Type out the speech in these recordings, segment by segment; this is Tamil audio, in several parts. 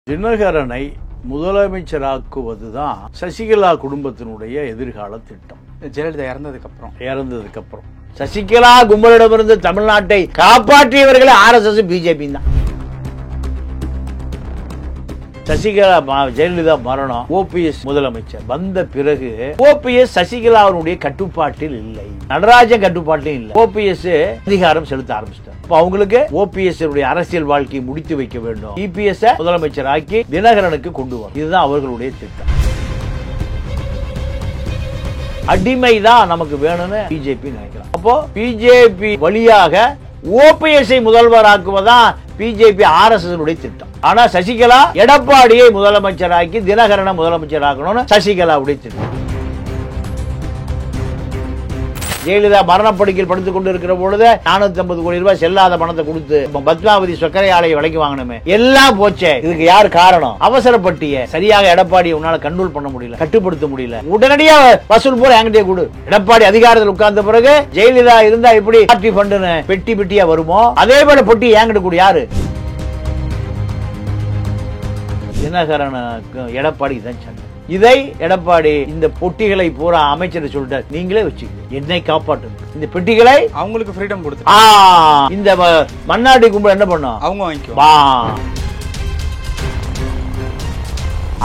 தினகரனை முதலமைச்சராக்குவதுதான் சசிகலா குடும்பத்தினுடைய எதிர்கால திட்டம். ஜெயலலிதா இறந்ததுக்கு அப்புறம் சசிகலா கும்பலிடமிருந்து தமிழ்நாட்டை காப்பாற்றியவர்களே RSS பிஜேபி தான். சசிகலா ஜெயலலிதா மரணம், OPS முதலமைச்சர் வந்த பிறகு OPS சசிகலாவுடைய கட்டுப்பாட்டில் இல்லை, நடராஜன் கட்டுப்பாட்டில் இல்லை. OPS அதிகாரம் செலுத்த ஆரம்பிச்சிட்டார். அவங்களுக்கு OPS அரசியல் வாழ்க்கையை முடித்து வைக்க வேண்டும், EPS முதலமைச்சர் ஆக்கி தினகரனுக்கு கொண்டு வரும். இதுதான் அவர்களுடைய திட்டம். அடிமைதான் நமக்கு வேணும்னு பிஜேபி நினைக்கலாம். அப்போ பிஜேபி வழியாக OPS முதல்வராக்குவதான் பிஜேபி RSS திட்டம். ஆனா சசிகலா எடப்பாடியை முதலமைச்சராக்கி தினகரனை முதலமைச்சராக்கணும்னு சசிகலாவுடைய திட்டம். ஜெயலலிதா மரணப்படுக்கையில் படுத்துக் கொண்டு இருக்கிற பொழுது 450 கோடி ரூபாய் செல்லாத பணத்தை கொடுத்து பத்மாவதி சர்க்கரை ஆலையை விலைக்கு வாங்கணுமே, எல்லாம் போச்சே. இதுக்கு யார் காரணம்? அவசரப்பட்டிய சரியாக எடப்பாடி உன்னால கண்ட்ரோல் பண்ண முடியல, கட்டுப்படுத்த முடியல. உடனடியா வசூல் போல என்கிட்டே கொடு. எடப்பாடி அதிகாரத்தில் உட்கார்ந்த பிறகு ஜெயலலிதா இருந்தா எப்படி பார்ட்டி ஃபண்டுன்னு பெட்டி பெட்டியா வருமோ, அதே போல பொட்டி என்கிட்ட கூட. யாரு? தினகரனுக்கு எடப்பாடி தான் சண்டை. இதை எடப்பாடி இந்த பொட்டிகளை பூரா அமைச்சர் சொல்லிட்டார், நீங்களே வச்சுக்க, என்னை காப்பாற்று. இந்த பெட்டிகளை அவங்களுக்கு ஃப்ரீடம் கொடுத்து இந்த மன்னாடி கும்பல் என்ன பண்ணும், அவங்க வாங்கிக்குவாங்க.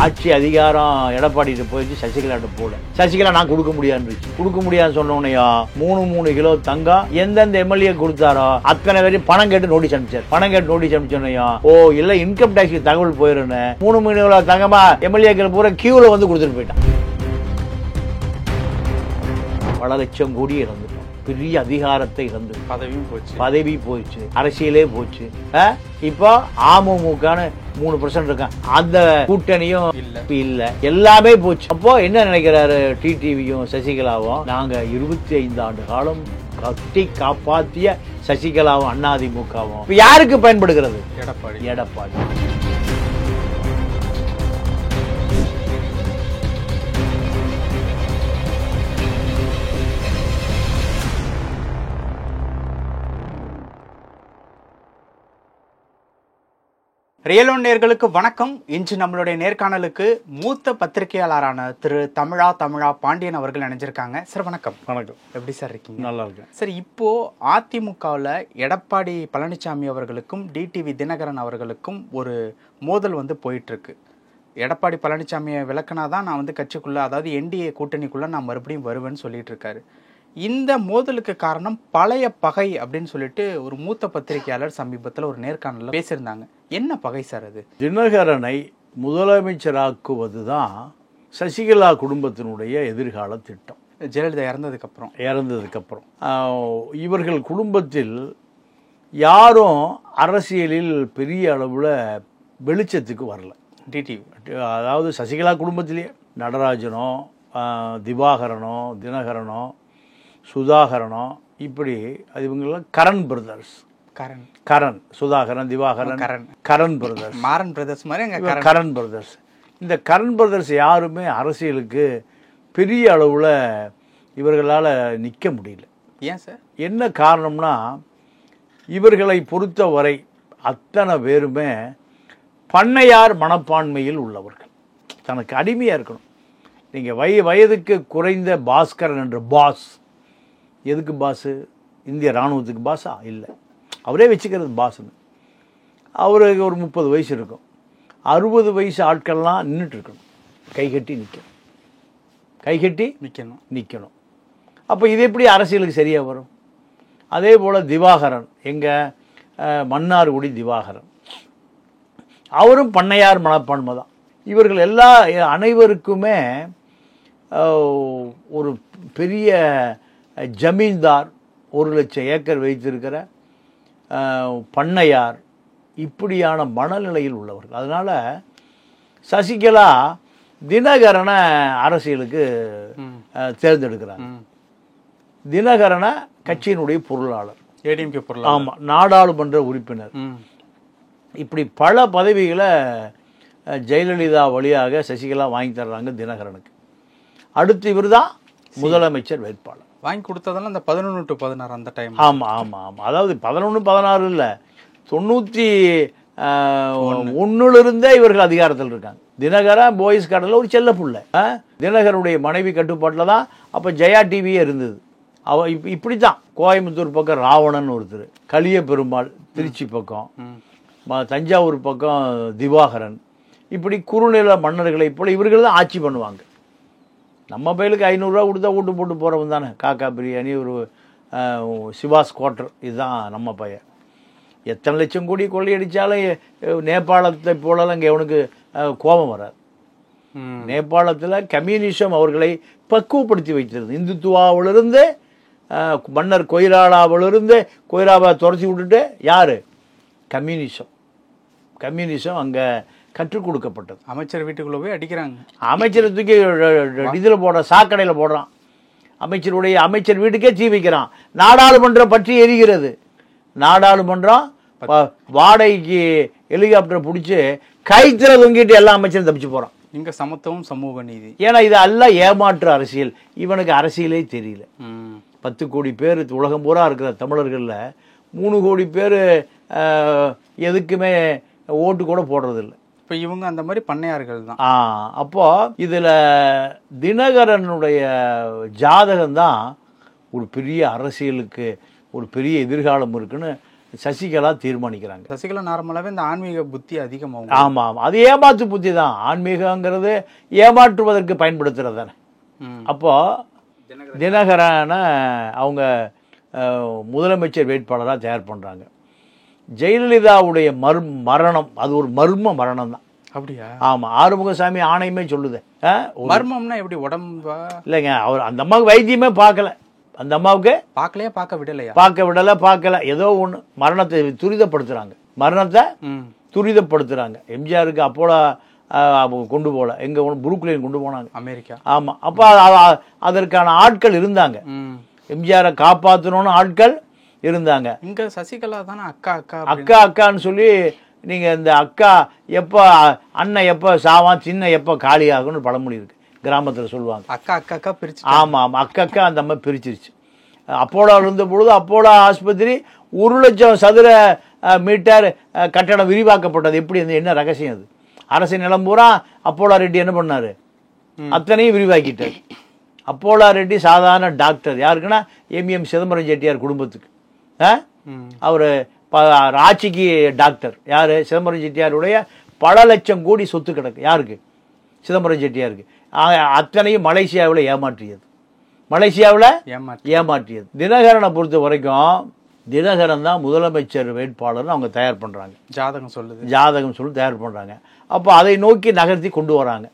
ஆட்சி அதிகாரம் எடப்பாடி போயிடுச்சு, சசிகலாட்ட போல. சசிகலா நான் கொடுக்க முடியாதுன்னு சொன்னோனையா 3 கிலோ தங்கம் எந்தெந்த எம்எல்ஏ கொடுத்தாரோ அத்தனை பேரும் பணம் கேட்டு நோட்டீஸ் அனுப்பிச்சோனையா. ஓ இல்ல இன்கம் டாக்ஸ் தகவல் போயிருன்னு 3 கிலோ தங்கமா எம்எல்ஏக்கள் பூரா கியூல வந்து கொடுத்துட்டு போயிட்டான். பல லட்சம் கோடி இறந்துட்டோம், பெரிய அதிகாரத்தை இழந்து, பதவி போயிடுச்சு, அரசியலே போச்சு. இப்போ அமமுகன்னு 3% இருக்கான், அந்த கூட்டணியும் இல்ல, எல்லாமே போச்சு. அப்போ என்ன நினைக்கிறாரு டிடிவியும் சசிகலாவும், நாங்க 25 ஆண்டு காலம் கட்டி காப்பாத்திய சசிகலாவும் அதிமுகவும் இப்ப யாருக்கு பயன்படுகிறது? எடப்பாடி. ரியல் ஒன் நேயர்களுக்கு வணக்கம். இன்று நம்மளுடைய நேர்காணலுக்கு மூத்த பத்திரிகையாளரான திரு தமிழா பாண்டியன் அவர்கள் நினைஞ்சிருக்காங்க. சார் வணக்கம். வணக்கம். எப்படி சார் இருக்கீங்க? நல்லா இருக்கேன் சார். இப்போ அதிமுகவில் எடப்பாடி பழனிசாமி அவர்களுக்கும் டிடிவி தினகரன் அவர்களுக்கும் ஒரு மோதல் போயிட்டு இருக்கு. எடப்பாடி பழனிசாமியை விளக்குனாதான் நான் கட்சிக்குள்ள, அதாவது NDA கூட்டணிக்குள்ள நான் மறுபடியும் வருவேன்னு சொல்லிட்டு இருக்காரு. இந்த மோதலுக்கு காரணம் பழைய பகை அப்படின்னு சொல்லிட்டு ஒரு மூத்த பத்திரிகையாளர் சமீபத்தில் ஒரு நேர்காணலில் பேசியிருந்தாங்க. என்ன பகை சார் அது? தினகரனை முதலமைச்சராக்குவதுதான் சசிகலா குடும்பத்தினுடைய எதிர்கால திட்டம். ஜெயலலிதா இறந்ததுக்கு அப்புறம் இவர்கள் குடும்பத்தில் யாரும் அரசியலில் பெரிய அளவில் வெளிச்சத்துக்கு வரல. டிடிவி, அதாவது சசிகலா குடும்பத்திலேயே நடராஜனோ திவாகரனோ தினகரனோ சுதாகரனோ இப்படி இவங்கெல்லாம் Karan brothers. Karan Sudhakaran Divakaran Karan brothers, Maran brothers மாதிரி கரண் பிரதர்ஸ். இந்த கரண் பிரதர்ஸ் யாருமே அரசியலுக்கு பெரிய அளவில் இவர்களால் நிற்க முடியல. ஏன் சார்? என்ன காரணம்னா, இவர்களை பொறுத்தவரை அத்தனை பேருமே பண்ணையார் மனப்பான்மையில் உள்ளவர்கள், தனக்கு அடிமையாக இருக்கணும். நீங்கள் வயதுக்கு குறைந்த பாஸ்கரன் என்ற பாஸ், எதுக்கு பாஸு? இந்திய இராணுவத்துக்கு பாஸா? இல்லை, அவரே வச்சுக்கிறது பாஸ்ன்னு. அவருக்கு ஒரு 30 வயசு இருக்கும், 60 வயசு ஆட்கள்லாம் நின்றுட்டு இருக்கணும், கைகட்டி நிற்கணும். அப்போ இது எப்படி அரசியலுக்கு சரியாக வரும்? அதே போல் திவாகரன், எங்கள் மன்னார்குடி திவாகரன், அவரும் பண்ணையார் மனப்பான்மை தான். இவர்கள் அனைவருக்குமே ஒரு பெரிய ஜமீன்தார், 1 லட்சம் ஏக்கர் வைத்திருக்கிற பண்ணையார், இப்படியான மனநிலையில் உள்ளவர்கள். அதனால் சசிகலா தினகரனை அரசியலுக்கு தேர்ந்தெடுக்கிறாங்க. தினகரனை கட்சியினுடைய பொருளாளர், ஏடிஎம்கே பொருளாளர், ஆமாம், நாடாளுமன்ற உறுப்பினர், இப்படி பல பதவிகளை ஜெயலலிதா வழியாக சசிகலா வாங்கி தர்றாங்க தினகரனுக்கு. அடுத்து இவர் தான் முதலமைச்சர் வேட்பாளர். வாங்கி கொடுத்ததெல்லாம் அந்த 11 to 16 அந்த டைம். ஆமாம், அதாவது 11, 16 இல்லை, 90 ஒன்னுலிருந்தே இவர்கள் அதிகாரத்தில் இருக்காங்க. தினகரன் போயஸ் கார்டில் ஒரு செல்ல புள்ள. தினகருடைய மனைவி கட்டுப்பாட்டில் தான் அப்போ ஜெயா டிவியே இருந்தது. இப்படி தான் கோயம்புத்தூர் பக்கம் ராவணன் ஒருத்தர், கலிய பெருமாள் திருச்சி பக்கம், தஞ்சாவூர் பக்கம் திவாகரன், இப்படி குறுநில மன்னர்களை போல இவர்கள் தான் ஆட்சி பண்ணுவாங்க. நம்ம பயிலுக்கு 500 ரூபா கொடுத்தா வீட்டு போட்டு போகிறவன் தானே. காக்கா பிரியாணி, ஒரு சிவாஸ் குவார்ட்டர், இதுதான் நம்ம பையன். எத்தனை லட்சம் கோடி கொள்ளையடித்தாலும் நேபாளத்தை போலலாம் இங்கே எவனுக்கு கோபம் வராது. நேபாளத்தில் கம்யூனிசம் அவர்களை பக்குவப்படுத்தி வைத்திருந்தது. இந்துத்துவாவிலிருந்து மன்னர் கொய்ராலாவிலிருந்து கொய்ராவை துரத்தி விட்டுட்டு யார்? கம்யூனிசம் அங்கே கற்றுக் கொடுக்கப்பட்டது. அமைச்சர் வீட்டுக்குள்ளே போய் அடிக்கிறாங்க. அமைச்சரை தூக்கி இதில் போடுறான், சாக்கடையில் போடுறான். அமைச்சர் வீட்டுக்கே தீ வைக்கிறான். நாடாளுமன்றம் பற்றி எரிகிறது. நாடாளுமன்றம் வாடகைக்கு ஹெலிகாப்டர் பிடிச்சி கைத்திர தொங்கிட்டு எல்லா அமைச்சரும் தப்பிச்சு போகிறான். இங்கே சமத்துவம் சமூக நீதி. ஏன்னா இது எல்லாம் ஏமாற்று அரசியல். இவனுக்கு அரசியலே தெரியல. 10 கோடி பேர் உலகம் பூரா இருக்கிற தமிழர்களில் 3 கோடி பேர் எதுக்குமே ஓட்டு கூட போடுறதில்லை. இப்போ இவங்க அந்த மாதிரி பண்ணையார்கள் தான். அப்போ இதில் தினகரனுடைய ஜாதகம் தான் ஒரு பெரிய அரசியலுக்கு ஒரு பெரிய எதிர்காலம் இருக்குன்னு சசிகலா தீர்மானிக்கிறாங்க. சசிகலா நார்மலாகவே இந்த ஆன்மீக புத்தி அதிகமாகும். ஆமாம், அது ஏமாற்று புத்தி தான். ஆன்மீகங்கிறது ஏமாற்றுவதற்கு பயன்படுத்துறது தானே. அப்போ தினகரனை அவங்க முதலமைச்சர் வேட்பாளராக தயார் பண்ணுறாங்க. ஜெயலலிதாவுடைய மரணம் அது ஒரு மர்ம மரணம் தான். அப்படியா? ஆமாம், ஆறுமுகசாமி ஆணையமே சொல்லுது. மர்மம்னா எப்படி? உடம்பா? இல்லைங்க, அவர் அந்த அம்மாவுக்கு வைத்தியமே பார்க்கல. அந்த அம்மாவுக்கு பார்க்கல. ஏதோ ஒன்று மரணத்தை துரிதப்படுத்துறாங்க. எம்ஜிஆருக்கு அப்போலோ கொண்டு போகல, எங்க புரூக்லின் கொண்டு போனாங்க, அமெரிக்கா. ஆமா, அப்போ அதற்கான ஆட்கள் இருந்தாங்க. எம்ஜிஆரை காப்பாற்றணும்னு ஆட்கள் இருந்தாங்க. இங்க சசிகலா தானே அக்கான்னு சொல்லி நீங்க இந்த அக்கா எப்போ அண்ணன் எப்போ சாவான், சின்ன எப்போ காலி ஆகும்னு பழமொழி இருக்கு, கிராமத்தில் சொல்லுவாங்க. அக்கா பிரிச்சு. ஆமாம், அக்கா அந்த மாதிரி பிரிச்சிருச்சு. அப்போலோ இருந்த பொழுது அப்போலோ ஆஸ்பத்திரி 1,00,000 சதுர மீட்டர் கட்டடம் விரிவாக்கப்பட்டது. எப்படி என்ன ரகசியம் அது? அரசு நிலம் பூரா அப்போலோ ரெட்டி என்ன பண்ணாரு? அத்தனையும் விரிவாக்கிட்டார். அப்போலோ ரெட்டி சாதாரண டாக்டர். யாருக்குன்னா எம்எம் சிதம்பரம் செட்டியார் குடும்பத்துக்கு. அவர் ஆட்சிக்கு டாக்டர். யார்? சிதம்பரம் செட்டியாருடைய பல லட்சம் கோடி சொத்து கிடக்கு. யாருக்கு? சிதம்பரம் செட்டியாருக்கு. அத்தனையும் மலேசியாவில் ஏமாற்றியது. தினகரனை பொறுத்த வரைக்கும் தினகரன் தான் முதலமைச்சர் வேட்பாளர்னு அவங்க தயார் பண்ணுறாங்க. ஜாதகம் சொல்லி தயார் பண்ணுறாங்க. அப்போ அதை நோக்கி நகர்த்தி கொண்டு வராங்க.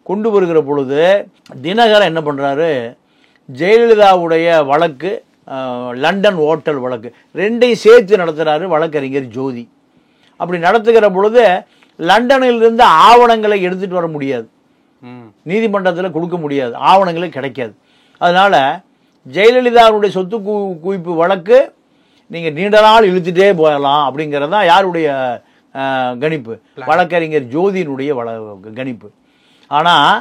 கொண்டு வருகிற பொழுது தினகரன் என்ன பண்ணுறாரு? ஜெயலலிதாவுடைய வழக்கு, லண்டன் ஓட்டல் வழக்கு, ரெண்டையும் சேர்த்து நடத்துகிறாரு வழக்கறிஞர் ஜோதி. அப்படி நடத்துகிற பொழுது லண்டனில் இருந்து ஆவணங்களை எடுத்துகிட்டு வர முடியாது, நீதிமன்றத்தில் கொடுக்க முடியாது, ஆவணங்களே கிடைக்காது. அதனால் ஜெயலலிதாவுடைய சொத்து குவிப்பு வழக்கு நீங்கள் நீண்ட நாள் இழுத்துட்டே போகலாம் அப்படிங்கிறது தான் யாருடைய கணிப்பு? வழக்கறிஞர் ஜோதியினுடைய கணிப்பு. ஆனால்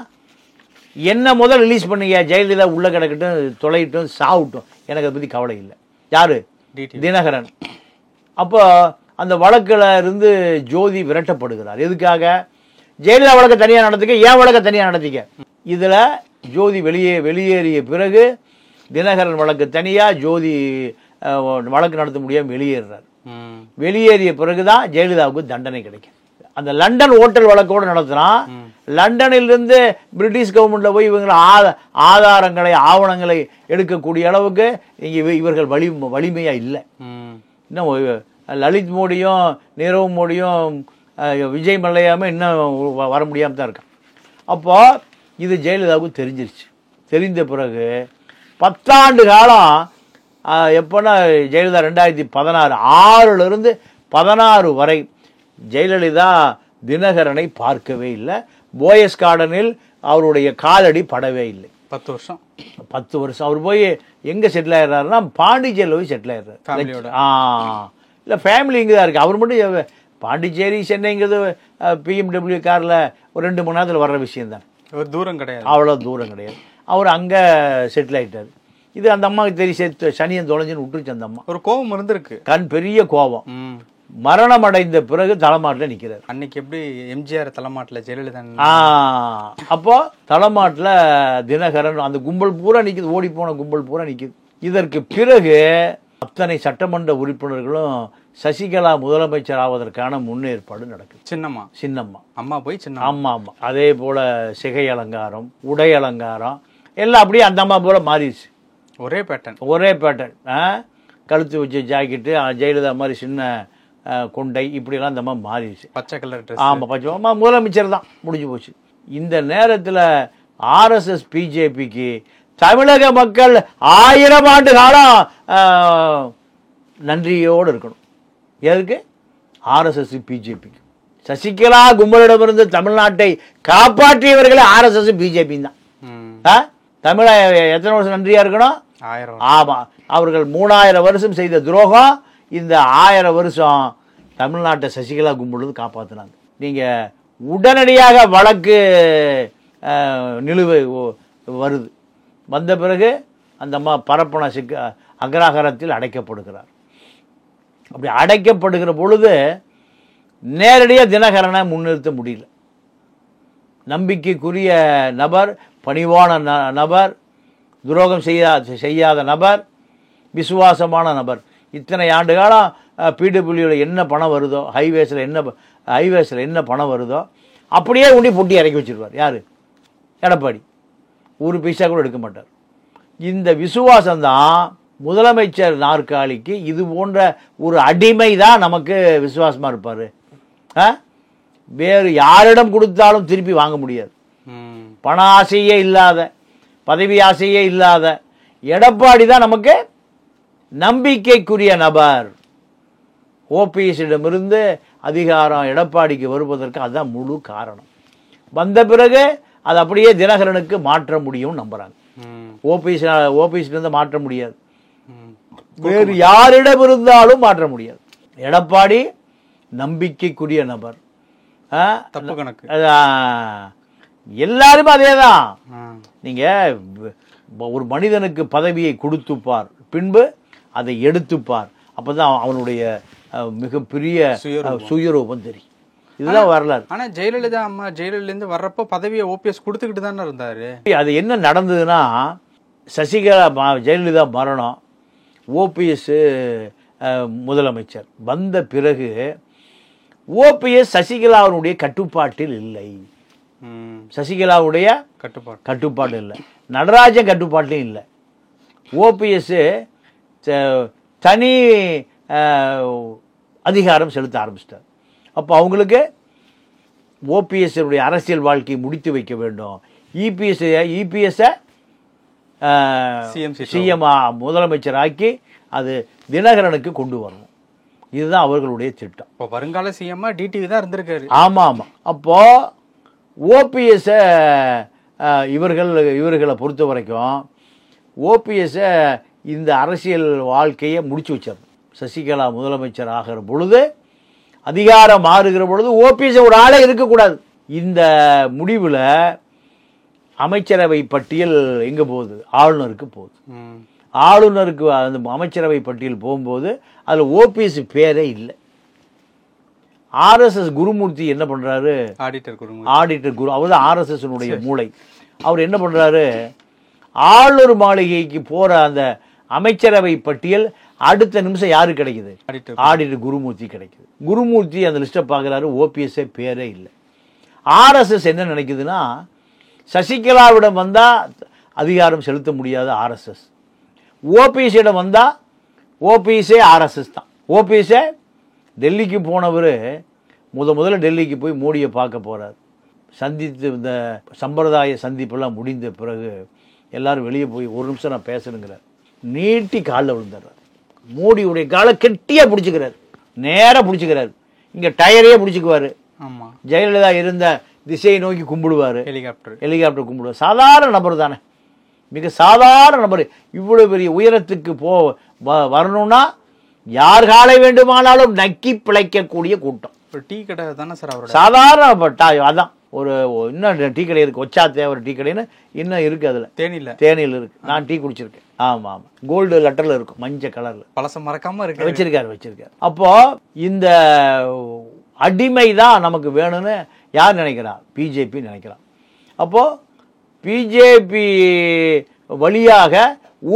என்ன முதல் ரிலீஸ் பண்ணீங்க? ஜெயலலிதா உள்ளே கிடக்கட்டும், தொலையிட்டும், சாவிட்டும், எனக்கு அதை பற்றி கவலை இல்லை. யார்? தினகரன். அப்போ அந்த வழக்கில் இருந்து ஜோதி விரட்டப்படுகிறார். எதுக்காக? ஜெயலலிதா வழக்கை தனியாக நடத்திக்க, ஏன் வழக்கை தனியாக நடத்திக்க. இதில் ஜோதி வெளியேறிய பிறகு தினகரன் வழக்கு தனியாக, ஜோதி வழக்கு நடத்த முடியாமல் வெளியேறார். வெளியேறிய பிறகுதான் ஜெயலலிதாவுக்கு தண்டனை கிடைக்கும். அந்த லண்டன் ஓட்டல் வழக்கோடு நடத்தினா லண்டனிலிருந்து பிரிட்டிஷ் கவர்மெண்ட்ல போய் இவங்க ஆதாரங்களை, ஆவணங்களை எடுக்கக்கூடிய அளவுக்கு இவர்கள் வலிமையா இல்லை. இன்னும் லலித் மோடியும் நீரவ் மோடியும் விஜய் மல்லையாமல் இன்னும் வர முடியாமல் தான் இருக்கான். அப்போ இது ஜெயலலிதாவுக்கு தெரிஞ்சிருச்சு. தெரிந்த பிறகு 10 ஆண்டு காலம், எப்போனா ஜெயலலிதா 2016 6லிருந்து 16 வரை ஜெயலலிதா தினகரனை பார்க்கவே இல்லை. போயஸ் கார்டனில் அவருடைய காலடி படவே இல்லை. 10 வருஷம் அவர் போய் எங்கே செட்டில் ஆயிடுறாருன்னா பாண்டிச்சேரியில் போய் செட்டில் ஆயிடுறாரு. இல்லை, ஃபேமிலி இங்கே தான் இருக்குது. அவர் மட்டும் பாண்டிச்சேரி சென்னைங்கிறது பிஎம்டபிள்யூ காரில் ஒரு 2 மணி நேரத்தில் வர்ற விஷயம்தான், தூரம் கிடையாது, அவ்வளோ தூரம் கிடையாது. அவர் அங்கே செட்டில் ஆகிட்டார். இது அந்த அம்மாவுக்கு சனியன் தொலைஞ்சுன்னு விட்டுருச்சு. அந்த அம்மா ஒரு கோபம் இருந்திருக்கு, பெரிய கோபம். மரணம் அடைந்த பிறகு தலைமாட்டில் நிற்கிறார். அன்னைக்கு எப்படி எம்ஜிஆர் தலைமாட்டில் ஜெயலலிதா அப்போ தலைமாட்டில் தினகரன் அந்த கும்பல் பூரா நிற்குது, ஓடி போன கும்பல் பூரா நிற்குது. இதற்கு பிறகு அத்தனை சட்டமன்ற உறுப்பினர்களும் சசிகலா முதலமைச்சர் ஆவதற்கான முன்னேற்பாடு நடக்குது. சின்னம்மா அம்மா போய் சின்ன ஆமா. அதே போல சிகை அலங்காரம், உடை அலங்காரம் எல்லாம் அப்படியே அந்த அம்மா போல மாறிடுச்சு. ஒரே பேட்டர்ன். கழுத்து வச்ச ஜாக்கெட்டு, ஜெயலலிதா மாதிரி சின்ன கொண்டை, இப்படிலாம் அந்த அம்மா மாறிடுச்சு. பச்சை கலர் ட்ரெஸ். ஆமாம், பச்சை அம்மா முதலமைச்சர் தான், முடிஞ்சு போச்சு. இந்த நேரத்தில் ஆர்எஸ்எஸ் பிஜேபிக்கு தமிழக மக்கள் 1000 ஆண்டு காலம் நன்றியோடு இருக்கணும். எதுக்கு? ஆர்எஸ்எஸ் பிஜேபிக்கு. சசிகலா கும்பலிடமிருந்து தமிழ்நாட்டை காப்பாற்றியவர்களே ஆர்எஸ்எஸ் பிஜேபி தான். தமிழ எத்தனை வருஷம் நன்றியா இருக்கணும்? 1000. ஆமா, அவர்கள் 3000 வருஷம் செய்த துரோகம் இந்த 1000 வருஷம் தமிழ்நாட்டை சசிகலா கும்பலிருந்து காப்பாற்றினாங்க. நீங்க உடனடியாக வழக்கு நிலுவை வருது. வந்த பிறகு அந்த அம்மா பரப்பன அக்ரஹாரத்தில் அடைக்கப்படுகிறார். அப்படி அடைக்கப்படுகிற பொழுது நேரடியாக தினகரனை முன்னிறுத்த முடியல. நம்பிக்கைக்குரிய நபர், பணிவான நபர், துரோகம் செய்யாத நபர், விசுவாசமான நபர். இத்தனை ஆண்டு காலம் பிடபிள்யூவில் என்ன பணம் வருதோ, ஹைவேஸில் என்ன பணம் வருதோ அப்படியே உண்டி பொட்டி இறக்கி வச்சிருவார். யார்? எடப்பாடி. ஒரு பைசா கூட எடுக்க மாட்டார். இந்த விசுவாசம்தான் முதலமைச்சர் நாற்காலிக்கு இது போன்ற ஒரு அடிமை தான் நமக்கு விசுவாசமாக இருப்பார். வேறு யாரிடம் கொடுத்தாலும் திருப்பி வாங்க முடியாது. பண ஆசையே இல்லாத, பதவி ஆசையே இல்லாத எடப்பாடி தான் நமக்கு நம்பிக்கைக்குரிய நபர். ஓபிஎஸ்ஸிடமிருந்து அதிகாரம் எடப்பாடிக்கு வருவதற்கு அதுதான் முழு காரணம். வந்த பிறகு அது அப்படியே தினகரனுக்கு மாற்ற முடியும் நம்புறாங்க. ஓபிஎஸ்ஸிலிருந்து மாற்ற முடியாது, வேறு யாரிடம் இருந்தாலும் மாற்ற முடியாது. எடப்பாடி நம்பிக்கைக்குரிய நபர். தப்பு கணக்கு. எல்லாரும் அதேதான். நீங்க ஒரு மனிதனுக்கு பதவியை கொடுத்துப்பார், பின்பு அதை எடுத்துப்பார். அப்பதான் அவனுடைய மிகப்பெரிய சுயரூபம் தெரியும். இதுதான் வரலாறு. ஆனா ஜெயலலிதா அம்மா ஜெயலலிதா வர்றப்போ பதவியை ஓபிஎஸ் கொடுத்துக்கிட்டு தானே இருந்தாரு. அது என்ன நடந்ததுன்னா, சசிகலா ஜெயலலிதா மரணம், ஓபிஎஸ் முதலமைச்சர் வந்த பிறகு ஓபிஎஸ் சசிகலாவுடைய கட்டுப்பாட்டில் இல்லை. சசிகலாவுடைய கட்டுப்பாடு இல்லை, நடராஜன் கட்டுப்பாட்டிலும் இல்லை. ஓபிஎஸ் தனி அதிகாரம் செலுத்த ஆரம்பிச்சிட்டார். அப்போ அவங்களுக்கு ஓபிஎஸ் அரசியல் வாழ்க்கையை முடித்து வைக்க வேண்டும். இபிஎஸ் சிஎம் முதலமைச்சர் ஆக்கி அது தினகரனுக்கு கொண்டு வரணும். இதுதான் அவர்களுடைய திட்டம். இப்போ வருங்கால சிஎம் டிடிவி தான் இருந்திருக்காரு. ஆமாம். அப்போ ஓபிஎஸ் இவர்களை பொறுத்த வரைக்கும் ஓபிஎஸ் இந்த அரசியல் வாழ்க்கையை முடிச்சு வச்சார். சசிகலா முதலமைச்சர் ஆகிற பொழுது, அதிகாரம் மாறுகிற பொழுது ஓபிஎஸ் ஒரு ஆளே இருக்கக்கூடாது. இந்த முடிவில் அமைச்சரவை பட்டியல் எங்கே போகுது? ஆளுநருக்கு போகுது. ஆளுநருக்கு அந்த அமைச்சரவை பட்டியல் போகும்போது அதில் ஓபிஎஸ் பேரே இல்லை. ஆர்எஸ்எஸ் குருமூர்த்தி என்ன பண்ணுறாரு? ஆடிட்டர் குரு, அவர் தான் ஆர்எஸ்எஸ்னுடைய மூளை. அவர் என்ன பண்ணுறாரு? ஆளுநர் மாளிகைக்கு போகிற அந்த அமைச்சரவை பட்டியல் அடுத்த நிமிஷம் யாரு கிடைக்குது? ஆடிட்டர் குருமூர்த்தி கிடைக்குது. குருமூர்த்தி அந்த லிஸ்ட்டை பார்க்குறாரு, ஓபிஎஸ்ஏ பேரே இல்லை. ஆர்எஸ்எஸ் என்ன நினைக்குதுன்னா, சசிகலாவிடம் வந்தால் அதிகாரம் செலுத்த முடியாத ஆர்எஸ்எஸ், ஓபிஎஸ்ஸிடம் வந்தால் ஓபிஎஸ்ஏ ஆர்எஸ்எஸ் தான். ஓபிஎஸ்ஏ டெல்லிக்கு போனவர் முதல்ல டெல்லிக்கு போய் மோடியை பார்க்க போகிறார். சந்தித்து இந்த சம்பிரதாய சந்திப்பெல்லாம் முடிந்த பிறகு எல்லாரும் வெளியே போய் ஒரு நிமிஷம் நான் பேசணுங்கிறார். நீட்டி காலில் விழுந்துடுறார். மோடியுடைய காலை கெட்டியாக பிடிச்சிக்கிறார், நேராக பிடிச்சிக்கிறார். இங்கே டயரையே பிடிச்சிக்குவார். ஜெயலலிதா இருந்த திசையை நோக்கி கும்பிடுவார், ஹெலிகாப்டர் கும்பிடுவார். சாதாரண நபர் தானே, மிக சாதாரண நபர். இவ்வளோ பெரிய உயரத்துக்கு வரணும்னா யார் காலை வேண்டுமானாலும் நக்கி பிழைக்கக்கூடிய கூட்டம். டீ கடை தானே சார் அவர். சாதாரண அதான் இன்னும் டீ கடை இருக்குது, ஒச்சா தேவர் டீ கடைன்னு இன்னும் இருக்குது. அதில் தேனியில் இருக்குது. நான் டீ குடிச்சிருக்கேன். ஆமாம் ஆமாம், கோல்டு லெட்டரில் இருக்கும், மஞ்சள் கலரில், பழசம் மறக்காமல் இருக்கு, வச்சிருக்காரு. அப்போது இந்த அடிமை தான் நமக்கு வேணும்னு யார் நினைக்கிறா? பிஜேபி நினைக்கிறான். அப்போது பிஜேபி வழியாக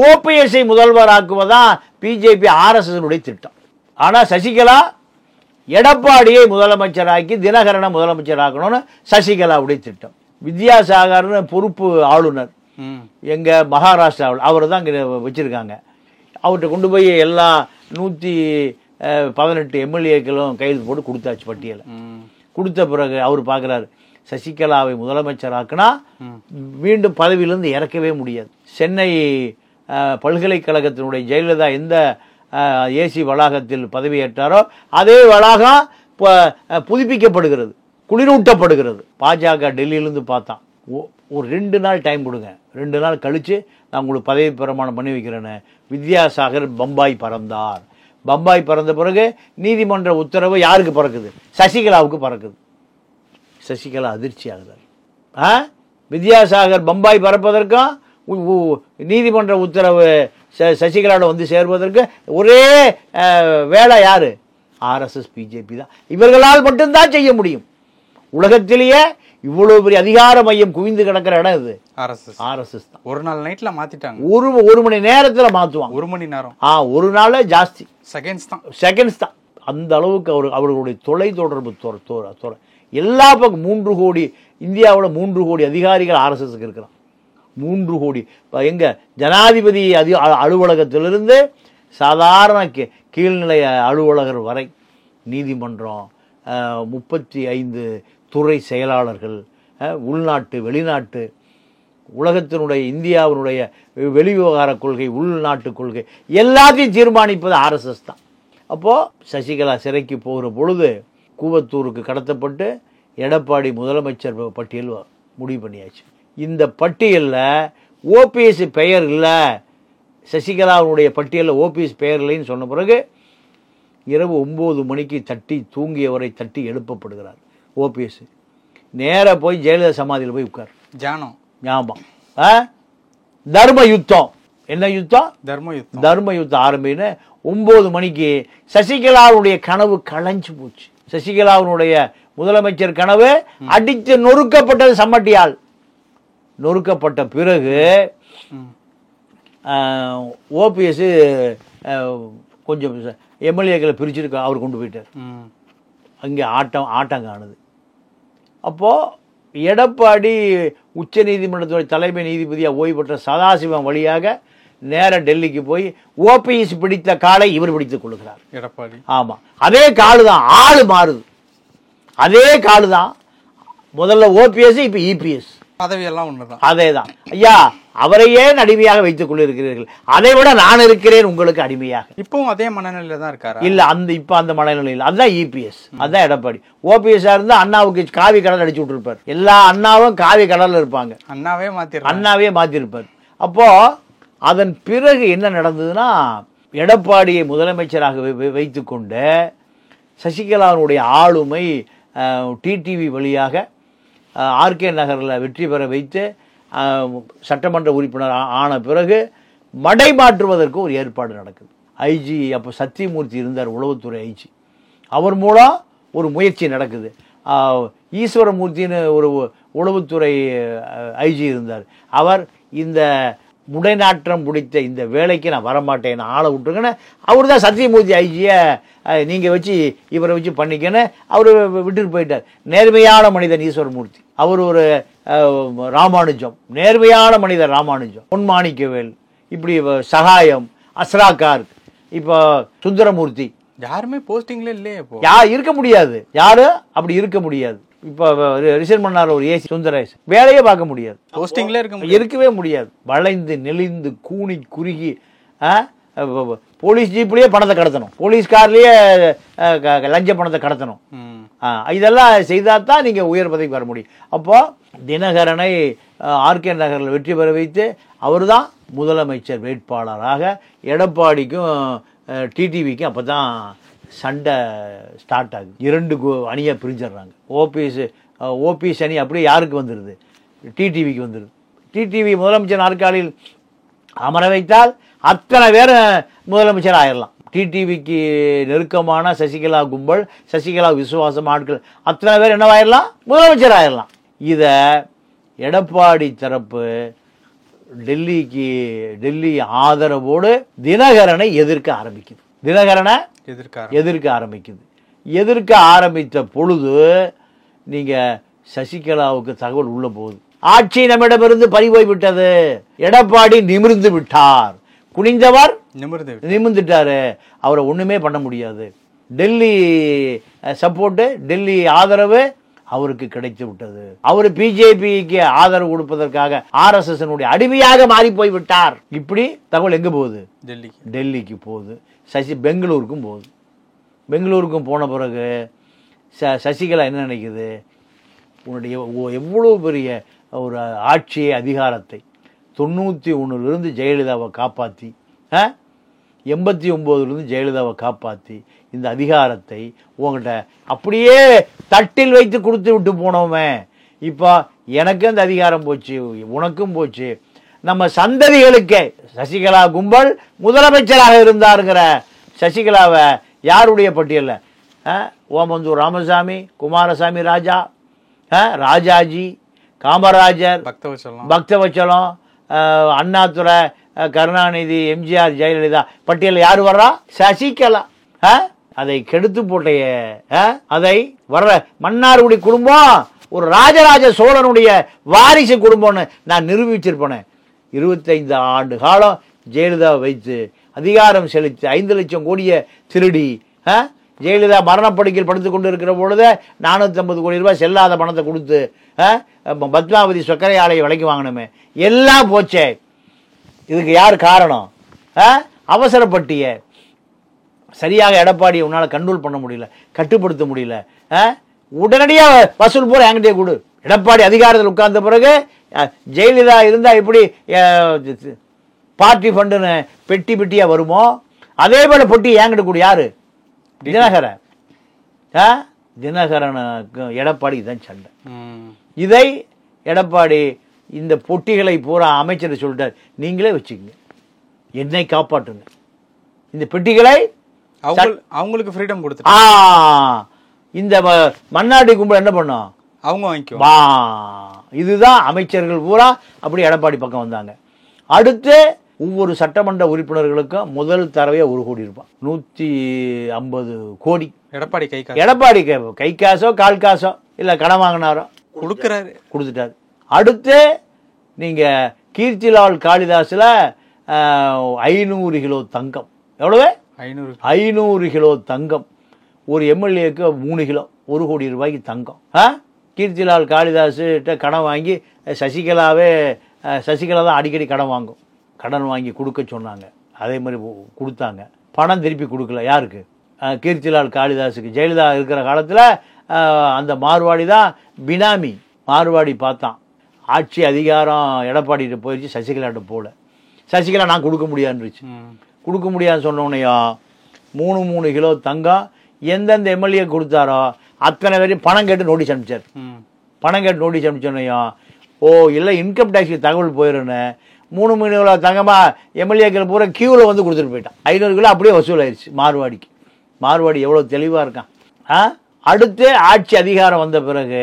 ஓபிஎஸ்ஐ முதல்வராக்குவதான் பிஜேபி ஆர்எஸ்எஸ்னுடைய திட்டம். ஆனால் சசிகலா எடப்பாடியை முதலமைச்சராக்கி தினகரனை முதலமைச்சராக்கணும்னு சசிகலாவுடைய திட்டம். வித்யாசாகர்னு பொறுப்பு ஆளுநர் எங்கள் மகாராஷ்டிராவில், அவர் தான் இங்கே வச்சுருக்காங்க. அவர்கிட்ட கொண்டு போய் எல்லா 118 எம்எல்ஏக்களும் கைது போட்டு கொடுத்தாச்சு பட்டியலை. கொடுத்த பிறகு அவர் பார்க்குறாரு, சசிகலாவை முதலமைச்சராக்குனா மீண்டும் பதவியிலிருந்து இறக்கவே முடியாது. சென்னை பல்கலைக்கழகத்தினுடைய ஜெயலலிதா எந்த ஏசி வளாகத்தில் பதவியேற்றாரோ அதே வளாகம் புதுப்பிக்கப்படுகிறது, குளிரூட்டப்படுகிறது. பாஜக டெல்லியிலேருந்து பார்த்தான், ஒரு 2 நாள் டைம் கொடுங்க, 2 நாள் கழித்து நான் உங்களுக்கு பதவி பிரமாணம் பண்ணி வைக்கிறேன்னு. வித்யாசாகர் பம்பாய் பறந்தார். பம்பாய் பறந்த பிறகு நீதிமன்ற உத்தரவு யாருக்கு பறக்குது? சசிகலாவுக்கு பறக்குது. சசிகலா அதிர்ச்சி ஆகுதார். வித்யாசாகர் பம்பாய் பறப்பதற்கும் நீதிமன்ற உத்தரவு சசிகலாவோட வந்து சேர்வதற்கு ஒரே வேலை யாரு? ஆர்எஸ்எஸ் பிஜேபி தான். இவர்களால் மட்டும்தான் செய்ய முடியும். உலகத்திலேயே இவ்வளவு பெரிய அதிகார மையம் குவிந்து கிடக்கிற இடம் இது ஆர்எஸ்எஸ் தான். ஒரு நாள் நைட்ல மாத்திட்டாங்க. ஒரு மணி நேரத்துல மாத்துவாங்க. 1 மணி நேரம். ஒரு நாள் ஜாஸ்தி, செகண்ட்ஸ் தான். அந்த அளவுக்கு அவர்களுடைய தொலை தொடர்பு எல்லா பக்கம் 3 கோடி, இந்தியாவில் 3 கோடி அதிகாரிகள் ஆர்எஸ்எஸ்க்கு இருக்கிறான். 3 கோடி. எங்க ஜனாதிபதி அலுவலகத்திலிருந்து சாதாரண கீழ்நிலை அலுவலகர் வரை, நீதிமன்றம், 35 துறை செயலாளர்கள், உள்நாட்டு வெளிநாட்டு, உலகத்தினுடைய இந்தியாவினுடைய வெளிவிவகார கொள்கை, உள்நாட்டு கொள்கை எல்லாத்தையும் தீர்மானிப்பது ஆர்எஸ்எஸ் தான். அப்போது சசிகலா சிறைக்கு போகிற பொழுது கூவத்தூருக்கு கடத்தப்பட்டு எடப்பாடி முதலமைச்சர் பட்டியல் முடிவு பண்ணியாச்சு. இந்த பட்டியலில் ஓபிஎஸ் பெயர் இல்லை, சசிகலாவுடைய பட்டியலில் ஓபிஎஸ் பெயர் இல்லைன்னு சொன்ன பிறகு இரவு 9 மணிக்கு தூங்கியவரை தட்டி எழுப்பப்படுகிறார் ஓபிஎஸ். நேராக போய் ஜெயலலிதா சமாதியில் போய் உட்கார். ஞாபகம் தர்ம யுத்தம். என்ன யுத்தம்? தர்ம யுத்தம் ஆரம்பின்னு 9 மணிக்கு சசிகலாவுடைய கனவு களைஞ்சு போச்சு. சசிகலாவுடைய முதலமைச்சர் கனவு அடித்து நொறுக்கப்பட்டது சம்மட்டியால். நொறுக்கப்பட்ட பிறகு ஓபிஎஸ் கொஞ்சம் எம்எல்ஏக்களை பிரிச்சிருக்க அவர் கொண்டு போயிட்டார். அங்கே ஆட்டம் காணுது. அப்போது எடப்பாடி உச்ச நீதிமன்றத்துடைய தலைமை நீதிபதியாக ஓய்வு பெற்ற சதாசிவம் வழியாக நேர டெல்லிக்கு போய் ஓபிஎஸ் பிடித்த காலை இவர் பிடித்துக் கொள்கிறார் எடப்பாடி. ஆமாம், அதே காலு தான், ஆளு மாறுது, அதே காலு தான். முதல்ல ஓபிஎஸ், இப்போ இபிஎஸ், பதவியெல்லாம் ஒண்ணுதான். அதே தான். ஐயா, அவரையே அடிமையாக வைத்துக் கொண்டிருக்கிறீர்கள், அதை விட நான் இருக்கிறேன் உங்களுக்கு அடிமையாக. இப்பவும் அதே மனநிலையில தான் இருக்காரு. இல்ல, இப்ப அந்த மனநிலையில் அதுதான் இபிஎஸ், அதுதான் எடப்பாடி. ஓபிஎஸ் இருந்தா அண்ணாவுக்கு காவி கடல் அடிச்சு விட்டுருப்பார். எல்லா அண்ணாவும் காவி கடல்ல இருப்பாங்க, அண்ணாவே மாத்திருப்பார். அப்போ அதன் பிறகு என்ன நடந்ததுன்னா, எடப்பாடியை முதலமைச்சராக வைத்துக்கொண்டு சசிகலாவுடைய ஆளுமை டிடிவி வழியாக ஆர்கே நகரில் வெற்றி பெற வைத்து சட்டமன்ற உறுப்பினர் ஆன பிறகு மடை மாற்றுவதற்கு ஒரு ஏற்பாடு நடக்குது. ஐஜி அப்போ சத்தியமூர்த்தி இருந்தார், உளவுத்துறை ஐஜி. அவர் மூலம் ஒரு முயற்சி நடக்குது. ஈஸ்வரமூர்த்தின்னு ஒரு உளவுத்துறை ஐஜி இருந்தார். அவர் இந்த முடைநாற்றம் பிடித்த இந்த வேலைக்கு நான் வரமாட்டேன், ஆளை விட்டுருங்கன்னு அவர் தான் சத்தியமூர்த்தி ஐஜியை நீங்கள் வச்சு இவரை வச்சு பண்ணிக்கன்னு அவர் விட்டுட்டு போயிட்டார். நேர்மையான மனிதன் ஈஸ்வரமூர்த்தி. அவர் ஒரு ராமானுஜம், நேர்மையான மனிதர் ராமானுஜம், பொன்மாணிக்கவேல், இப்படி சகாயம், அஸ்ராகார், இப்போ சுந்தரமூர்த்தி. யாருமே போஸ்டிங்ல இல்லையே, இருக்க முடியாது, யாரும் அப்படி இருக்க முடியாது. இப்போ ரிசைன் பண்ணார் ஒரு ஏசி சுந்தரேஷ், வேலையே பார்க்க முடியாது, போஸ்டிங்ல இருக்கவே முடியாது. வளைந்து நெளிந்து கூனி குறுகி போலீஸ் ஜீப்லயே பணத்தை கடத்தணும், போலீஸ் கார்லயே லஞ்ச பணத்தை கடத்தணும். இதெல்லாம் செய்தால் தான் நீங்கள் உயர் பதவிக்கு வர முடியும். அப்போ தினகரனை ஆர்கே நகரில் வெற்றி பெற வைத்து அவர் தான் முதலமைச்சர் வேட்பாளராக. எடப்பாடிக்கும் டிடிவிக்கும் அப்போ தான் சண்டை ஸ்டார்ட் ஆகுது. 2 அணியாக பிரிஞ்சிடுறாங்க. ஓபிஎஸ் ஓபிஎஸ் அணி அப்படியே யாருக்கு வந்துடுது? டிடிவிக்கு வந்துடுது. டிடிவி முதலமைச்சர் நாற்காலியில் அமர வைத்தால் அத்தனை பேர் முதலமைச்சர் ஆயிடலாம். டிடிவிக்கு நெருக்கமான சசிகலா கும்பல், சசிகலா விசுவாசம் ஆட்கள் அத்தனை பேர் என்னவாயிடலாம்? முதலமைச்சர் ஆயிடலாம். இதை எடப்பாடி தரப்பு டெல்லி ஆதரவோடு தினகரனை எதிர்க்க ஆரம்பிக்குது. தினகரனை எதிர்க்க ஆரம்பித்த பொழுது நீங்க சசிகலாவுக்கு தகவல் உள்ள போகுது. ஆட்சி நம்மிடமிருந்து பறிபோய் விட்டது. எடப்பாடி நிமிர்ந்து விட்டார். குனிந்தவர் நிமிர்ந்துட்டாரு. அவரை ஒண்ணுமே பண்ண முடியாது. டெல்லி சப்போர்ட், டெல்லி ஆதரவு அவருக்கு கிடைத்து விட்டது. அவர் பிஜேபிக்கு ஆதரவு கொடுப்பதற்காக RSS அடிமையாக மாறி போய் விட்டார். இப்படி தகவல் எங்க போகுது? டெல்லிக்கு போகுது. பெங்களூருக்கும் போகுது. பெங்களூருக்கும் போன பிறகு சசிகலா என்ன நினைக்குது? உன்னுடைய எவ்வளவு பெரிய ஒரு ஆட்சி அதிகாரத்தை 91 ஜெயலலிதாவை காப்பாற்றி, 89 ஜெயலலிதாவை காப்பாற்றி இந்த அதிகாரத்தை உங்கள்கிட்ட அப்படியே தட்டில் வைத்து கொடுத்து விட்டு போனோமே. இப்போ எனக்கு அந்த அதிகாரம் போச்சு, உனக்கும் போச்சு, நம்ம சந்ததிகளுக்கே. சசிகலா கும்பல் முதலமைச்சராக இருந்தாருங்கிற சசிகலாவை யாருடைய பட்டியலில்? ஓமந்தூர் ராமசாமி, குமாரசாமி ராஜா, ராஜாஜி, காமராஜர், பக்தவச்சலம், அண்ணாதுரை, கருணாநிதி, எம்ஜிஆர், ஜெயலலிதா பட்டியலில் யார் வர்றா? சசிகலா. அதை கெடுத்து போட்டைய அதை வர்ற மன்னார்குடி குடும்பம் ஒரு ராஜராஜ சோழனுடைய வாரிசு குடும்பம்னு நான் நிரூபிச்சிருப்பேன். 25 ஆண்டு காலம் ஜெயலலிதாவை வைத்து அதிகாரம் செலுத்தி 5 லட்சம் கோடியை திருடி, ஜெயலலிதா மரணப்படுக்கையில் படுத்துக் கொண்டு இருக்கிற பொழுது 450 கோடி ரூபாய் செல்லாத பணத்தை கொடுத்து பத்மாவதி சர்க்கரை ஆலையை விலைக்கு வாங்கணுமே. எல்லாம் போச்சே. இதுக்கு யார் காரணம்? அவசரப்பட்டிய சரியாக எடப்பாடி உன்னால கண்ட்ரோல் பண்ண முடியல, கட்டுப்படுத்த முடியல. உடனடியாக வசூல் போற என்கிட்டே கொடு. எடப்பாடி அதிகாரத்தில் உட்கார்ந்த பிறகு ஜெயலலிதா இருந்தா எப்படி பார்ட்டி ஃபண்டுன்னு பெட்டி பெட்டியா வருமோ அதே போல பொட்டி என்கிட்ட கொடு. யாரு? தினகரன். தினகரனுக்கு எடப்பாடி தான் சண்டை. இதை எடப்பாடி இந்த பொட்டிகளை பூரா அமைச்சர் சொல்லிட்டார், நீங்களே வச்சுக்கங்க, என்னை காப்பாற்றுங்க, இந்த பெட்டிகளை அவங்களுக்கு ஃப்ரீடம் கொடுத்து. இந்த மன்னாடி கும்பல் என்ன பண்ணும்? அவங்க வாங்கிக்கோ. இதுதான் அமைச்சர்கள் பூரா அப்படி எடப்பாடி பக்கம் வந்தாங்க. அடுத்து ஒவ்வொரு சட்டமன்ற உறுப்பினர்களுக்கும் முதல் தடவையா 1 கோடி ரூபாய், 150 கோடி எடப்பாடி கை காசோ கால் காசோ இல்ல கடன் வாங்கினாரோ கொடுத்துட்டாரு. அடுத்து நீங்க கீர்த்திலால் காளிதாஸ்ல 500 கிலோ தங்கம். எவ்வளவு? 500 கிலோ தங்கம். ஒரு எம்எல்ஏக்கு 3 கிலோ, 1 கோடி ரூபாய்க்கு தங்கம். கீர்த்திலால் காளிதாஸ் கடன் வாங்கி சசிகலா தான் அடிக்கடி கடன் வாங்கும். கடன் வாங்கி கொடுக்க சொன்னாங்க, அதே மாதிரி கொடுத்தாங்க. பணம் திருப்பி கொடுக்கல. யாருக்கு? கீர்த்திலால் காளிதாஸுக்கு. ஜெயலலிதா இருக்கிற காலத்தில் அந்த மார்வாடி தான் பினாமி. மார்வாடி பார்த்தான், ஆட்சி அதிகாரம் எடப்பாடிகிட்ட போயிடுச்சு, சசிகலாட்ட போல. சசிகலா நான் கொடுக்க முடியாதுன்னுச்சு. கொடுக்க முடியாதுன்னு சொன்னோன்னையும் 3 கிலோ தங்கம் எந்தெந்த எம்எல்ஏ கொடுத்தாரோ அத்தனை வரையும் பணம் கேட்டு நோட்டீஸ் அனுப்பிச்சார். பணம் கேட்டு நோட்டீஸ் அனுப்பிச்சோன்னையும் இல்லை இன்கம் டேக்ஸுக்கு தகவல் போயிடுன்னு 3 கிலோ தங்கமா எம்எல்ஏக்கள் பூரா கியூவில் வந்து கொடுத்துட்டு போயிட்டான். 500 கிலோ அப்படியே வசூல் ஆயிடுச்சு மார்வாடிக்கு. மார்வாடி எவ்வளோ தெளிவாக இருக்கான். அடுத்து ஆட்சி அதிகாரம் வந்த பிறகு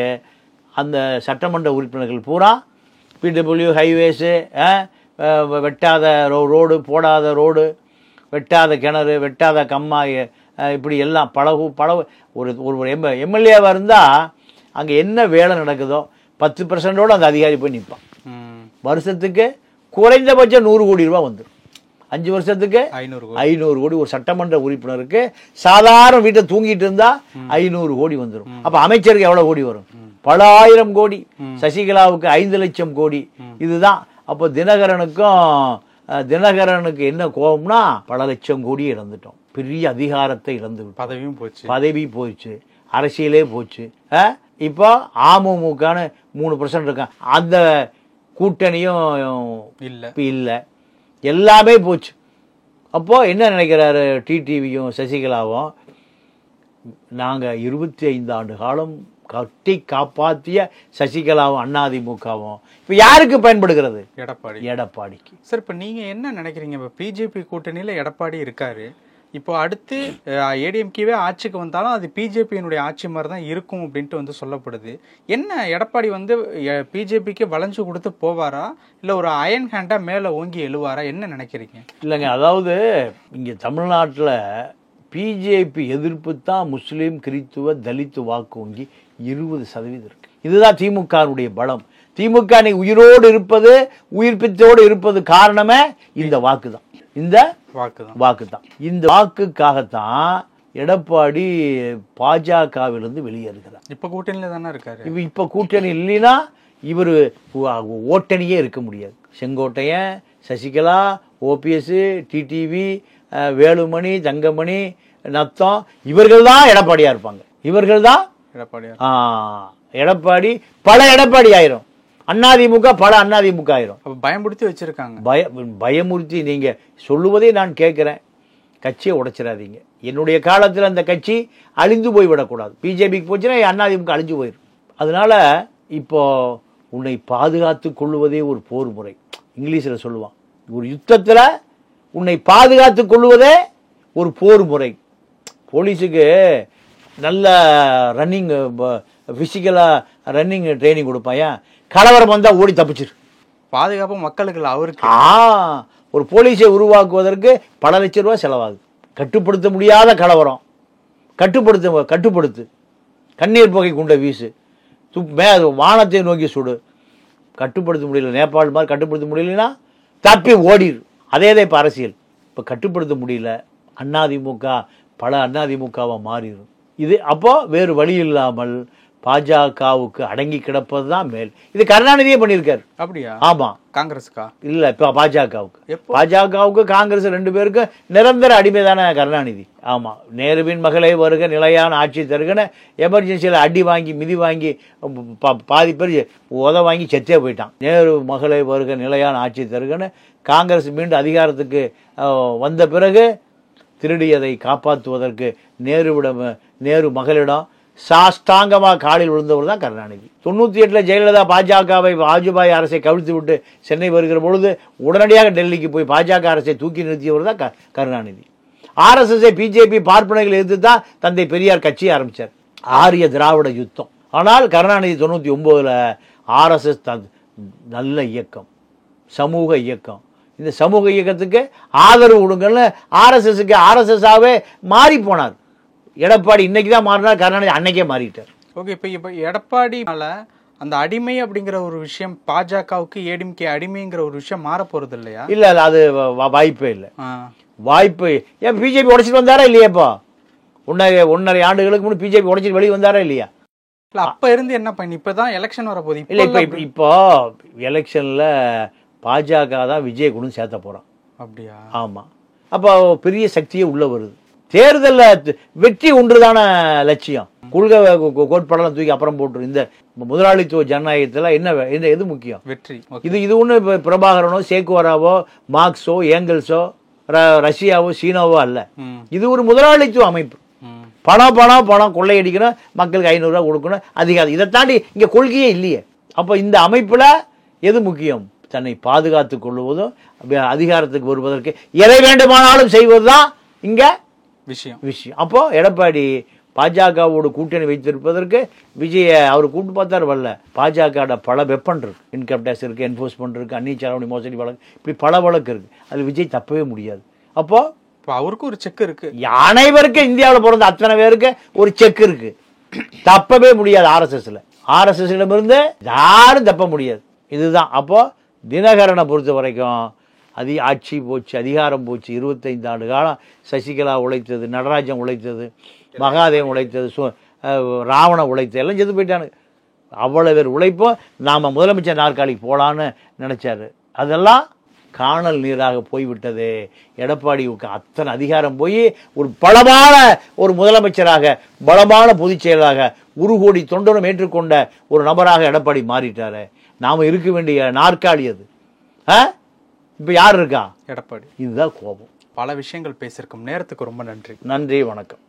அந்த சட்டமன்ற உறுப்பினர்கள் பூரா பிடபிள்யூ ஹைவேஸு, வெட்டாத ரோடு, போடாத ரோடு, வெட்டாத கிணறு, வெட்டாத கம்மாய், இப்படி எல்லாம் பழகு ஒரு எம்எல்ஏவாக இருந்தால் அங்கே என்ன வேலை நடக்குதோ 10% அந்த அதிகாரி போய் நிற்பான். வருஷத்துக்கு குறைந்தபட்சம் 100 கோடி ரூபாய் வந்துடும். 5 வருஷத்துக்கு 500 கோடி. ஒரு சட்டமன்ற உறுப்பினருக்கு சாதாரண வீட்டை தூங்கிட்டு இருந்தா 500 கோடி வந்துடும். அப்ப அமைச்சருக்கு எவ்வளவு கோடி வரும்? பல ஆயிரம் கோடி. சசிகலாவுக்கு 5 லட்சம் கோடி. இதுதான். அப்போ தினகரனுக்கு என்ன கோபம்னா பல லட்சம் கோடி இழந்துட்டோம். பெரிய அதிகாரத்தை இழந்து, பதவி போயிடுச்சு, அரசியலே போச்சு. இப்போ அமமுகன்னு 3% இருக்கான். அந்த கூட்டணியும் இல்லை, எல்லாமே போச்சு. அப்போ என்ன நினைக்கிறாரு டிடிவியும் சசிகலாவும்? நாங்கள் 25 ஆண்டு காலம் கட்டி காப்பாற்றிய சசிகலாவும் அதிமுகவும் இப்போ யாருக்கு பயன்படுகிறது? எடப்பாடிக்கு. சார், இப்போ நீங்கள் என்ன நினைக்கிறீங்க? இப்போ பிஜேபி கூட்டணியில் எடப்பாடி இருக்காரு. இப்போ அடுத்து ஏடிஎம்கேவே ஆட்சிக்கு வந்தாலும் அது பிஜேபியினுடைய ஆட்சி மாதிரி தான் இருக்கும் அப்படின்ட்டு வந்து சொல்லப்படுது. என்ன எடப்பாடி வந்து பிஜேபிக்கு வளைஞ்சு கொடுத்து போவாரா, இல்லை ஒரு அயன் ஹேண்டா மேலே ஓங்கி எழுவாரா? என்ன நினைக்கிறீங்க? இல்லைங்க, அதாவது இங்கே தமிழ்நாட்டில் பிஜேபி எதிர்ப்பு தான் முஸ்லீம், கிறித்துவ, தலித்து வாக்கு வங்கி 20% இருக்கு. இதுதான் திமுகவுடைய பலம். திமுக உயிரோடு இருப்பது, உயிர்ப்பித்தோடு இருப்பது காரணமே இந்த வாக்கு தான். இந்த வாக்கு தான். இந்த வாக்குக்காகத்தான் எடப்பாடி பாஜகவிலிருந்து வெளியேறுகிறார். இப்ப கூட்டணியில தானே இருக்காரு. இப்ப கூட்டணி இல்லைன்னா இவர் ஓட்டணியே இருக்க முடியாது. செங்கோட்டையன், சசிகலா, ஓபிஎஸ், டிடிவி, வேலுமணி, தங்கமணி, நத்தம், இவர்கள் தான் எடப்பாடியா இருப்பாங்க. இவர்கள் தான் எடப்பாடி. பல எடப்பாடி ஆயிரும். அதிமுக பல அதிமுக ஆயிரும். பயமுறுத்தி வச்சிருக்காங்க. பயமுறுத்தி நீங்க சொல்லுவதே நான் கேட்கிறேன். கட்சியை உடைச்சிடாதீங்க. என்னுடைய காலத்தில் அந்த கட்சி அழிந்து போய்விடக்கூடாது. பிஜேபிக்கு போச்சுன்னா அதிமுக அழிஞ்சு போயிடும். அதனால இப்போ உன்னை பாதுகாத்து கொள்வதே ஒரு போர் முறை. இங்கிலீஷில் சொல்லுவான், ஒரு யுத்தத்தில் உன்னை பாதுகாத்து கொள்வதே ஒரு போர் முறை. போலீஸுக்கு நல்ல ரன்னிங், பிசிக்கலாக ரன்னிங் ட்ரைனிங் கொடுப்பாயா, கலவரம் வந்தால் ஓடி தப்பிச்சிரு. பாதுகாப்பு மக்களுக்கு அவருக்கு. ஒரு போலீஸை உருவாக்குவதற்கு பல லட்சம் ரூபா செலவாகுது. கட்டுப்படுத்த முடியாத கலவரம் கட்டுப்படுத்து. கண்ணீர் புகை குண்ட வீசு, வானத்தை நோக்கி சுடு. கட்டுப்படுத்த முடியல, நேபாள் மாதிரி கட்டுப்படுத்த முடியலன்னா தப்பி ஓடிடு. அதே தான் இப்போ அரசியல். இப்போ கட்டுப்படுத்த முடியல, அதிமுக பல அதிமுகவை மாறிடும். இது அப்போ வேறு வழி இல்லாமல் பாஜகவுக்கு அடங்கி கிடப்பது தான் மேல். இது கருணாநிதியே பண்ணியிருக்காரு. அப்படியா? ஆமா. காங்கிரஸுக்கா? இல்ல, இப்போ பாஜகவுக்கு காங்கிரஸ் 2 பேருக்கு நிரந்தர அடிமை தானே கருணாநிதி. ஆமா. நேருவின் மகளே வருக, நிலையான ஆட்சி தருகன்னு எமர்ஜென்சியில் அடி வாங்கி மிதி வாங்கி பாதி பேர் உத வாங்கி செத்தே போயிட்டான். நேரு மகளே வருக, நிலையான ஆட்சி தருகன்னு காங்கிரஸ் மீண்டும் அதிகாரத்துக்கு வந்த பிறகு திருடியதை காப்பாற்றுவதற்கு நேரு மகளிடம் சாஷ்டாங்கமாக காலில் விழுந்தவர் தான் கருணாநிதி. 98 ஜெயலலிதா பாஜகவை, வாஜ்பாய் அரசை கவிழ்த்து விட்டு சென்னை வருகிற பொழுது உடனடியாக டெல்லிக்கு போய் பாஜக அரசை தூக்கி நிறுத்தியவர் தான் கருணாநிதி. ஆர்எஸ்எஸ்ஐ, பிஜேபி பார்ப்பனைகள் எதிர்த்து தான் தந்தை பெரியார் கட்சி ஆரம்பித்தார். ஆரிய திராவிட யுத்தம். ஆனால் கருணாநிதி 99 ஆர்எஸ்எஸ் நல்ல இயக்கம், சமூக இயக்கம். இந்த சமூக இயக்கத்துக்கு ஆதரவு கொடுங்கன்னு ஆர்எஸ்எஸ்ஸாவே மாறி போனார். எடப்பாடி இன்னைக்கு தான் மாறினார், கருணாநிதி அன்னைக்கே மாறிட்டார். ஓகே, இப்போ எடப்பாடினால அந்த அடிமை அப்படிங்கிற ஒரு விஷயம் பாஜகவுக்கு ஏடிஎம்கே அடிமைங்கிற ஒரு விஷயம் மாற போறது இல்லையா? இல்ல, அது வாய்ப்பே இல்லை. வாய்ப்பு ஏன் பிஜேபி உடைச்சிட்டு வந்தாரா இல்லையாப்பா? 1.5 ஆண்டுகளுக்கு முன்னாடி பிஜேபி உடைச்சிட்டு வெளியே வந்தாரா இல்லையா? இல்ல, அப்ப இருந்து என்ன பண்ணி இப்பதான் எலெக்ஷன் வர போகுது. இல்ல, இப்போ எலெக்ஷன்ல பாஜக தான் விஜய் கூட சேர்த்த போறான். அப்படியா? ஆமா. அப்போ பெரிய சக்தியே உள்ள வருது. தேர்தலில் வெற்றி ஒன்றுதான லட்சியம். கொள்கை கோட்பாடெல்லாம் தூக்கி அப்புறம் போட்டுரும். இந்த முதலாளித்துவ ஜனநாயகத்தில் என்ன எது முக்கியம்? வெற்றி. இது ஒன்று பிரபாகரனோ, சேக்குவராவோ, மார்க்ஸோ, ஏங்கல்ஸோ, ரஷ்யாவோ, சீனாவோ அல்ல. இது ஒரு முதலாளித்துவ அமைப்பு. பணம் கொள்ளையடிக்கணும், மக்களுக்கு 500 ரூபா கொடுக்கணும், அதிகாரம். இதை தாண்டி இங்கே கொள்கையே இல்லையே. அப்போ இந்த அமைப்பில் எது முக்கியம்? தன்னை பாதுகாத்துக் கொள்வதும் அதிகாரத்துக்கு வருவதற்கு எதை வேண்டுமானாலும் செய்வதுதான் இங்க விஷயம். அப்போ எடப்பாடி பாஜகவோடு கூட்டணி வைத்திருப்பதற்கு விஜய அவர் கூட்டு பார்த்தார் வரல. பாஜக பல வெப்பன் இருக்கு, இன்கம் டேக்ஸ் இருக்கு, என்போர்ஸ்மெண்ட் இருக்கு, அந்நிய செலாவணி மோசடி வழக்கு, இப்படி பல வழக்கு இருக்கு. அது விஜய் தப்பவே முடியாது. அப்போ அவருக்கு ஒரு செக் இருக்கு. அனைவருக்கும் இந்தியாவில் பிறந்த அத்தனை பேருக்கு ஒரு செக் இருக்கு. தப்பவே முடியாது. ஆர்எஸ்எஸ்ல யாரும் தப்ப முடியாது. இதுதான். அப்போ தினகரனை பொறுத்த வரைக்கும் ஆட்சி போச்சு, அதிகாரம் போச்சு. 25 ஆண்டு காலம் சசிகலா உழைத்தது, நடராஜன் உழைத்தது, மகாதேவன் உழைத்தது, ராவணன் உழைத்தது, எல்லாம் செத்து போயிட்டானு. அவ்வளோ பேர் உழைப்போம் நாம் முதலமைச்சர் நாற்காலிக்கு போகலான்னு நினச்சாரு. அதெல்லாம் காணல் நீராக போய்விட்டது. எடப்பாடிக்கு அத்தனை அதிகாரம் போய் ஒரு பலமான ஒரு முதலமைச்சராக, பலமான பொதுச் செயலாக, 1 கோடி தொண்டரும் ஏற்றுக்கொண்ட ஒரு நபராக எடப்பாடி மாறிட்டாரு. நாம் இருக்க வேண்டிய நாற்காலி அது. இப்போ யார் இருக்கா? எடப்பாடி. இதுதான் கோபம். பல விஷயங்கள் பேசியிருக்கோம். நேரத்துக்கு ரொம்ப நன்றி. நன்றி, வணக்கம்.